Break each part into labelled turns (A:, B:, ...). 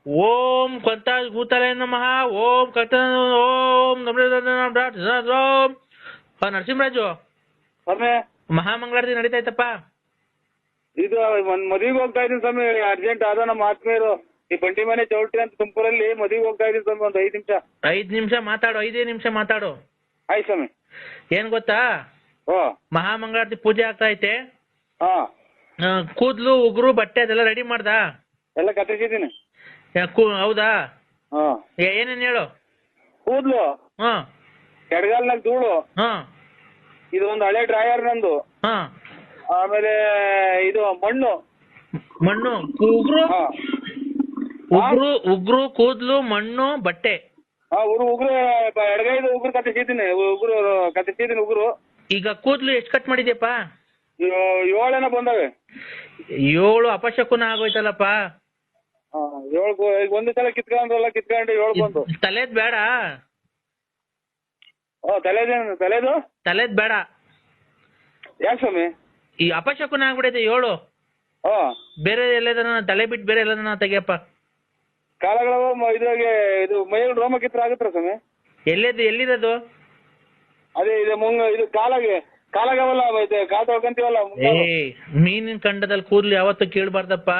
A: ಓಂ ಕಂತ ಭೂತಲೇ ನಮಃ. ಓಂ ಕಂತ ಓಂ ಓಂ ನರಸಿಂಹರಾಜು
B: ಸ್ವಾಮಿ
A: ಮಹಾಮಂಗಳಾರತಿ ನಡೀತಾ ಇತ್ತಪ್ಪ.
B: ಇದು ಒಂದ್ ಮದುವೆಗೆ ಹೋಗ್ತಾ ಇದೀನಿ ಸ್ವಾಮಿ, ಅರ್ಜೆಂಟ್ ಆದ ನಮ್ಮ ಆತ್ಮೀಯರು ಈ ಬಂಡಿ ಮನೆ ಚೌಲ್ಟ್ರಿ ಅಂತ ತುಮಕೂರಲ್ಲಿ ಮದುವೆಗೆ ಹೋಗ್ತಾ ಇದೀನಿ ಸ್ವಾಮಿ. ಒಂದ್ 5 ನಿಮಿಷ.
A: 5 ನಿಮಿಷ ಮಾತಾಡು, 5 ನಿಮಿಷ ಮಾತಾಡು.
B: ಆಯ್ತು ಸ್ವಾಮಿ.
A: ಏನ್ ಗೊತ್ತಾ,
B: ಓ
A: ಮಹಾಮಂಗಳಾರತಿ ಪೂಜೆ ಆಗ್ತಾ ಐತೆ.
B: ಹಾ
A: ಕೂದ್ಲು ಉಗುರು ಬಟ್ಟೆ ಅದೆಲ್ಲ ರೆಡಿ ಮಾಡ್ದ?
B: ಎಲ್ಲ ಕತ್ತರಿಸಿದ್ದೀನಿ.
A: ಹೌದಾ?
B: ಹಾ
A: ಏನೇನ್ ಹೇಳು.
B: ಕೂದ್ಲು,
A: ಹಾ
B: ಎಡಗಾಲ್ನಾಗ ಧೂಳು,
A: ಹಾ
B: ಇದು ಒಂದು ಹಳೆ ಡ್ರಾಯರ್ ನಂದು,
A: ಹಾ
B: ಆಮೇಲೆ ಇದು ಮಣ್ಣು,
A: ಉಗುರು,
B: ಹಾ
A: ಉಗುರು ಕೂದ್ಲು ಮಣ್ಣು ಬಟ್ಟೆ.
B: ಹಾ ಉಗುರು ಎಡಗೈದು ಉಗುರು ಕತ್ತರಿಸಿದ್ದೀನಿ, ಉಗುರು. ಈಗ
A: ಕೂದ್ಲು ಎಷ್ಟು ಕಟ್ ಮಾಡಿದ್ಯಪ್ಪ?
B: 7 ಬಂದವೆ.
A: 7 ಅಪಶಕುನ ಆಗೋಯ್ತಲ್ಲಪ್ಪ.
B: 7 ಒಂದು ಸಲ ಕಿತ್ಕೊಂಡು 7 ಬಂದು.
A: ತಲೆದ್ ಬೇಡ.
B: ತಲೆದು
A: ಬೇಡ.
B: ಯಾಕೆ ಸ್ವಾಮಿ?
A: ಈ ಅಪಶಕುನ ಆಗ್ಬಿಡೈತೆ 7. ಬೇರೆ ಎಲ್ಲದನ್ನ ತಲೆ ಬಿಟ್ಟು ಬೇರೆ ಎಲ್ಲದನ್ನ ತೆಗಿಯಪ್ಪ.
B: ಕಾಲಗಳು ಇದಾಗೆ ಇದು ಮೈಯಲ್ಲಿ ರೋಮ ಕಿತ್ರ ಆಗುತ್ತಾ ಸ್ವಾಮಿ?
A: ಎಲ್ಲಿರೋದು?
B: ಅದೇ ಇದು ಇದು ಕಾಲಾಗವಲ್ಲ, ಕಾಲ್ ತೊಳ್ಕೊಂತೀವಲ್ಲ.
A: ಮೀನಿನ ಕಂಡದಲ್ಲಿ ಕೂದ್ಲು ಯಾವತ್ತೂ ಕೀಳ್ಬಾರ್ದಪ್ಪ.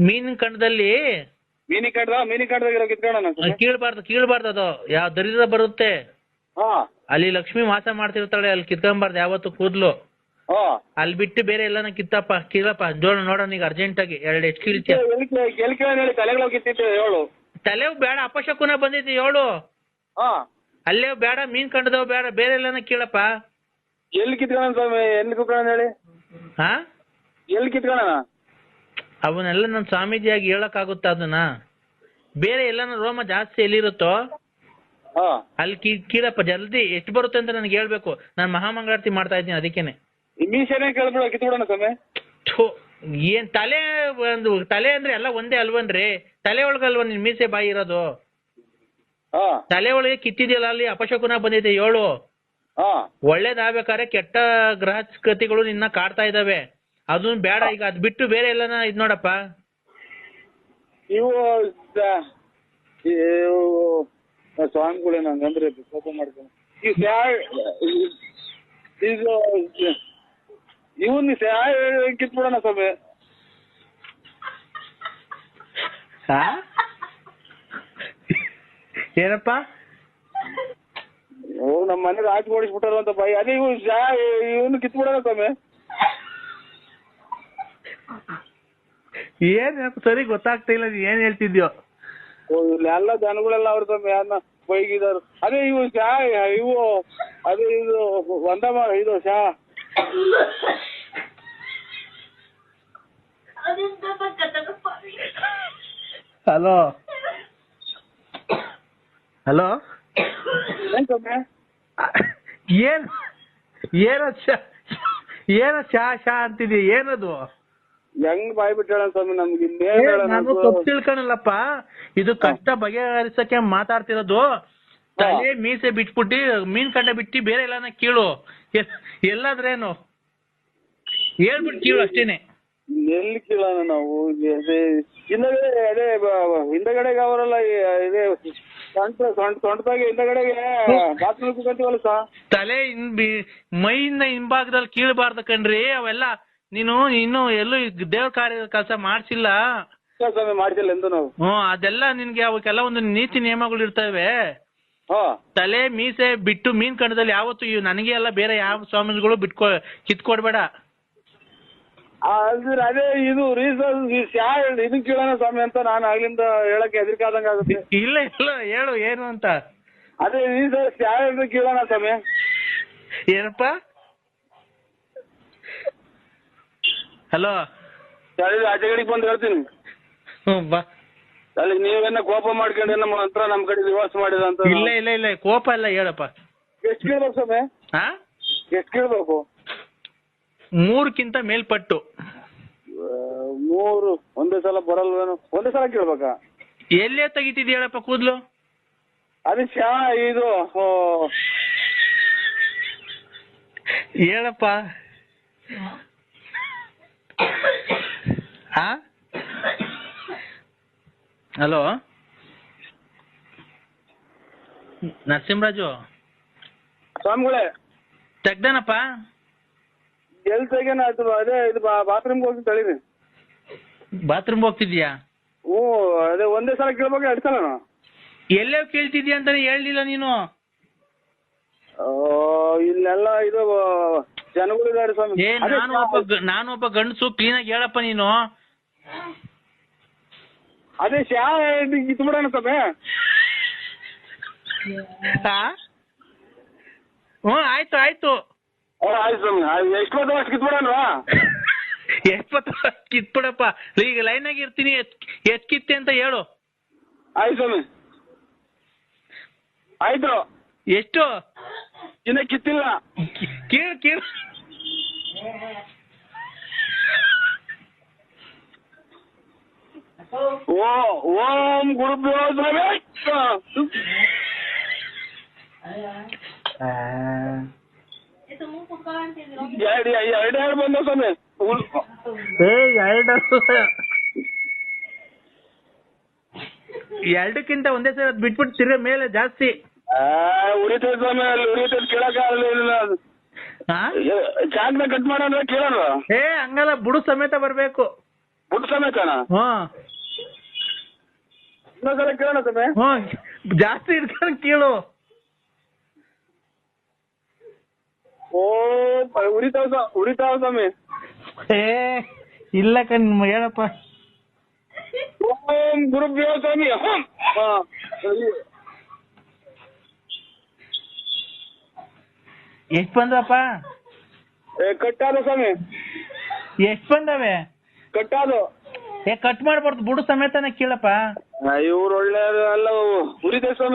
A: ಮೀನಿನ ಕಂಡದಲ್ಲಿ
B: ಮೀನಿಕಂಡದಾಗಿರೋ ಕಿತ್ಕೊಳ್ಳೋಣ.
A: ಕೀಳ್ಬಾರ್ದು ಅದು. ಯಾವ ದರಿದ್ರ ಬರುತ್ತೆ
B: ಹಾ,
A: ಅಲ್ಲಿ ಲಕ್ಷ್ಮಿ ವಾಸ ಮಾಡ್ತಿರ್ತಾಳೆ, ಅಲ್ಲಿ ಕಿತ್ಕೊಂಬಾರ್ದು ಯಾವತ್ತು ಕೂದ್ಲು. ಅಲ್ಲಿ ಬಿಟ್ಟು ಬೇರೆ ಎಲ್ಲಾನ ಕೀಳಪ್ಪ. ನೋಡೋಣ ಈಗ ಅರ್ಜೆಂಟ್ ಆಗಿ 2 ಎಷ್ಟು ಕೀಳ್ತೀಯ?
B: ತಲೆಗಳು ಕಿತ್ತಿತ್ತು 7.
A: ತಲೆವು ಬೇಡ, ಅಪಶಕುನ ಬಂದೈತಿ 7. ಅಲ್ಲೇ ಬೇಡ, ಮೀನ್ ಕಂಡದವ್ ಬೇಡ, ಬೇರೆ ಎಲ್ಲಾನ ಕೀಳಪ್ಪ.
B: ಎಲ್ಲಿ ಕಿತ್ಕೊಳ್ಳೋಣ ಸ್ವಾಮಿ? ಎಲ್ಲಿ ಕಿತ್ಕೊಳ್ಳೋಣ ಹೇಳಿ?
A: ಹಾ,
B: ಎಲ್ಲಿ ಕಿತ್ಕೊಳ್ಳೋಣ?
A: ಅವನ್ನೆಲ್ಲ ನನ್ ಸ್ವಾಮೀಜಿಯಾಗಿ ಹೇಳಕ್ ಆಗುತ್ತ ಅದನ್ನ? ಬೇರೆ ಎಲ್ಲಾನ ರೋಮ ಜಾಸ್ತಿ ಎಲ್ಲಿರುತ್ತೋ ಅಲ್ಲಿ ಕೀಳಪ್ಪ. ಜಲ್ದಿ ಎಷ್ಟು ಬರುತ್ತೆ ಅಂತ ನನಗೆ ಹೇಳ್ಬೇಕು. ನಾನು ಮಹಾಮಂಗಳಾರತಿ ಮಾಡ್ತಾ ಇದ್ದೀನಿ, ಅದಕ್ಕೇನೆ.
B: ಮೀಸೆನೇ ಕೇಳ್ಬಿಡ ಕಿತ್ಬಿಡೋಣ ಸ್ವಾಮಿ.
A: ಏನ್ ತಲೆ ಅಂದ್ರೆ ಎಲ್ಲ ಒಂದೇ ಅಲ್ವನ್ರಿ? ತಲೆ ಒಳಗಲ್ವ ನಿನ್ ಮೀಸೆ ಬಾಯಿ ಇರೋದು? ತಲೆ ಒಳಗೆ ಕಿತ್ತಿದ್ಯಲ್ಲ, ಅಲ್ಲಿ ಅಪಶಕುನ ಬಂದೈತೆ 7. ಒಳ್ಳೇದಾಗ್ಬೇಕಾದ್ರೆ ಕೆಟ್ಟ ಗ್ರಹಕೃತಿಗಳು ನಿನ್ನ ಕಾಡ್ತಾ ಇದಾವೆ, ಅದನ್ನ ಬೇಡ. ಈಗ ಅದ್ ಬಿಟ್ಟು ಬೇರೆ ಎಲ್ಲಾನ ಇದ್ ನೋಡಪ್ಪ.
B: ಇವು ಸ್ವಾಮಿಗಳೇ ನಂಗಂದ್ರೆ ಕೋಪ ಮಾಡ್ಕೊಂಡು ಇವನ್ ಕಿತ್ಬಿಡೋಣ ಸ್ವಾಮಿ.
A: ಏನಪ್ಪ?
B: ನಮ್ಮ ಮನೆ ರಾಜ್ ಓಡಿಸ್ಬಿಟ್ಟಾರ ಅಂತ ಬಾಯಿ. ಅದೇ ಇವನು ಕಿತ್ಬಿಡೋಣ ಸ್ವಾಮಿ.
A: ಏನ್ ಸರಿ ಗೊತ್ತಾಗ್ತಾ ಇಲ್ಲ, ಏನ್ ಹೇಳ್ತಿದ್ಯೋ?
B: ಎಲ್ಲ ಜನಗಳೆಲ್ಲ ಅವ್ರ ಸ್ವಾಮಿ ಯಾರನ್ನ ಬೈಗಿದಾರು. ಅದೇ ಇವು ಅದೇ ಇದು ಇದು
A: ಹಲೋ ಹಲೋ, ಏನ ಶಾ ಅಂತಿದ್ಯ? ಏನದು?
B: ಹೆಂಗ್ ಬಾಯ್ ಬಿಟ್ಟಾಳ ಸ್ವಾಮಿ ನಮ್ಗೆ?
A: ನಾನು ತಪ್ಪು ತಿಳ್ಕೊಳಲ್ಲಪ್ಪ, ಇದು ಕಷ್ಟ ಬಗೆಹರಿಸಕ್ಕೆ ಮಾತಾಡ್ತಿರೋದು. ತಲೆ ಮೀಸೆ ಬಿಟ್ಬಿಟ್ಟು ಮೀನ್ ಕಂಡ ಬಿಟ್ಟು ಬೇರೆ ಎಲ್ಲಾನ ಕೀಳು. ಎಲ್ಲಾದ್ರೇನು ಹೇಳ್ಬಿಟ್ಟು ಕೀಳು ಅಷ್ಟೇನೆ.
B: ಎಲ್ಲಿ ಕೀಳೋಣ ನಾವು? ಹಿಂದಗಡೆಗೆ ಅವರೆಲ್ಲ ಇದೆ ಸೊಂಟದಾಗೆ ಹಿಂದಗಡೆಗೆ ಬಾತ್ರೂಮ್ ಕುತ್ಕೊಂತೀವಲ್ಲ ಸಾ. ತಲೆ
A: ಮೈಯಿಂದ ಹಿಂಭಾಗದಲ್ಲಿ ಕೀಳ್ಬಾರ್ದು ಕಣ್ರಿ. ಅವೆಲ್ಲ ನೀನು ಇನ್ನು ಎಲ್ಲೂ ದೇವ್ರ ಕಾರ್ಯ ಕೆಲಸ ಮಾಡ್ಸಿಲ್ಲ.
B: ಮಾಡ್ಸಿಲ್ಲ ಎಂದು ನಾವು.
A: ಅದೆಲ್ಲ ನಿನ್ಗೆ ಅವಕ್ಕೆಲ್ಲ ಒಂದು ನೀತಿ ನಿಯಮಗಳು ಇರ್ತವೆ. ತಲೆ ಮೀಸೆ ಬಿಟ್ಟು ಮೀನ್ ಕಂಡದಲ್ಲಿ ಯಾವತ್ತು ನನಗೆ ಎಲ್ಲ ಬೇರೆ ಯಾವ ಸ್ವಾಮಿಗಳು ಕಿತ್ಕೊಡ್ಬೇಡ.
B: ಅದೇ ಇದು ರೀಸನ್ ಇದನ್ ಕೇಳೋಣ ಸ್ವಾಮಿ ಅಂತ ನಾನು ಆಗ್ಲಿಂದ ಹೇಳಕ್ಕೆ ಹೆದರಿಕಾದಂಗ ಆಗುತ್ತೆ.
A: ಇಲ್ಲ ಹೇಳು ಏನು ಅಂತ.
B: ಅದೇ ರೀಸನ್ ಕೇಳೋಣ ಸ್ವಾಮಿ.
A: ಏನಪ್ಪ? ಹಲೋ,
B: ಆಚೆಗಡೆಗೆ ಬಂದು ಹೇಳ್ತೀನಿ.
A: ಬಾ.
B: ಅಲ್ಲಿ ನೀವೇನ ಕೋಪ ಮಾಡ್ಕೊಂಡು ನಮ್ಮ ಹತ್ರ ನಮ್ ಕಡೆ ದಿವಾಸ ಮಾಡಿದ ಅಂತ.
A: ಇಲ್ಲ ಕೋಪ ಇಲ್ಲ, ಹೇಳಪ್ಪ.
B: ಎಷ್ಟು ಕೇಳ್ಬೇಕು ಸ್ವಾಮಿ? ಎಷ್ಟು ಕೇಳ್ಬೇಕು?
A: 3ಕ್ಕಿಂತ ಮೇಲ್ಪಟ್ಟು.
B: 3 ಒಂದೇ ಸಲ ಬರಲ್ವೇನು? ಒಂದೇ ಸಲ ಕೇಳ್ಬೇಕಾ?
A: ಎಲ್ಲೇ ತೆಗಿತಿದ್ಯ ಹೇಳಪ್ಪ ಕೂದ್ಲು?
B: ಅದು ಇದು
A: ಹೇಳಪ್ಪ. ಹಲೋ ನರಸಿಂಹರಾಜು
B: ಸ್ವಾಮಿಗಳೇ
A: ತೆಗ್ದಾನಪ್ಪ
B: ಎಲ್ಲಿ ತೆಗ್ಯಾನ ಅದು ಅದೇ ಇದು ಬಾತ್ರೂಮ್ಗೆ ಹೋಗಿ ತಳೀರಿ.
A: ಬಾತ್ರೂಮ್ಗೆ ಹೋಗ್ತಿದ್ಯಾ?
B: ಹ್ಞೂ ಅದೇ ಒಂದೇ ಸಲ ಕೇಳ್ಬೇಕು 2 ಸಲ
A: ಎಲ್ಲೇ ಕೇಳ್ತಿದ್ಯಾ ಅಂತಾನೆ ಹೇಳಲಿಲ್ಲ ನೀನು.
B: ಇಲ್ಲೆಲ್ಲ ಇದು ಜನಗಳಿದ್ದಾರೆ ಸ್ವಾಮಿ.
A: ಏ ನಾನೊಬ್ಬ ಗಂಡಸು, ಕ್ಲೀನಾಗಿ ಹೇಳಪ್ಪ ನೀನು.
B: ಅದೇ ಶಾ ಕಿತ್ಬಿಡೋಣ ಸ್ವಾಮಿ.
A: ಹ್ಞೂ ಆಯ್ತು ಆಯ್ತು
B: ಆಯ್ತು ಸ್ವಾಮಿ. ಎಷ್ಟು ಬಂದ ಅಷ್ಟು ಕಿತ್ಬಿಡೋಣವಾ?
A: ಕಿತ್ಬಿಡಪ್ಪ. ಈಗ ಲೈನಾಗಿ ಇರ್ತೀನಿ, ಎಷ್ಟ್ ಕಿತ್ತೆ ಅಂತ ಹೇಳು.
B: ಆಯ್ತು ಸ್ವಾಮಿ. ಆಯ್ತು.
A: ಎಷ್ಟು?
B: ಇನ್ನ ಕಿತ್ತಿಲ್ಲ.
A: ಕೀಳು
B: ಓಂ ಗುರುಭ್ಯೋ ನಮಃ. ಎರಡು ಬಂದ ಸ್ವಾಮಿ.
A: ಎರಡಕ್ಕಿಂತ ಒಂದೇ ಸಲ ಬಿಟ್ಬಿಟ್ಟು ತಿರ್ಗ ಮೇಲೆ ಜಾಸ್ತಿ
B: ಉರಿತೈತೆ ಸ್ವಾಮಿ. ಅಲ್ಲಿ ಉರಿತೈತೆ ಕೇಳಕ್ ಆಗಲಿಲ್ಲ. ಚಾಕ್ನ ಕಟ್ ಮಾಡೋಣ ಕೇಳೋಣ.
A: ಹಂಗಲ್ಲ, ಬುಡು ಸಮೇತ ಬರ್ಬೇಕು.
B: ಬುಟ್ಟು ಸಮೇತನ? ಇನ್ನೊಂದ್ಸಲ ಕೇಳೋಣ ಸ್ವಾಮಿ.
A: ಜಾಸ್ತಿ ಇಟ್ಕೊಂಡು ಕೇಳು.
B: ಉರಿತಾವ ಸ್ವಾಮಿ.
A: ಇಲ್ಲ ಕಣ್ ಹೇಳಪ್ಪ.
B: ಓಂ ಗುರುಭ್ಯೋ ಸ್ವಾಮಿ.
A: ಎಷ್ಟ್ ಬಂದಪ್ಪ?
B: ಕಟ್ಟಾದ ಸ್ವಾಮಿ.
A: ಎಷ್ಟ್ ಬಂದವೆ?
B: ಕಟ್ಟಾದು.
A: ಕಟ್ ಮಾಡ್ಬಾರ್ದು, ಬುಡು ಸಮೇತನ ಕೇಳಪ್ಪ.
B: ಇವ್ರು ಒಳ್ಳೆ ಅಲ್ಲ, ಉರಿದೆ ಸ್ವಾಮಿ.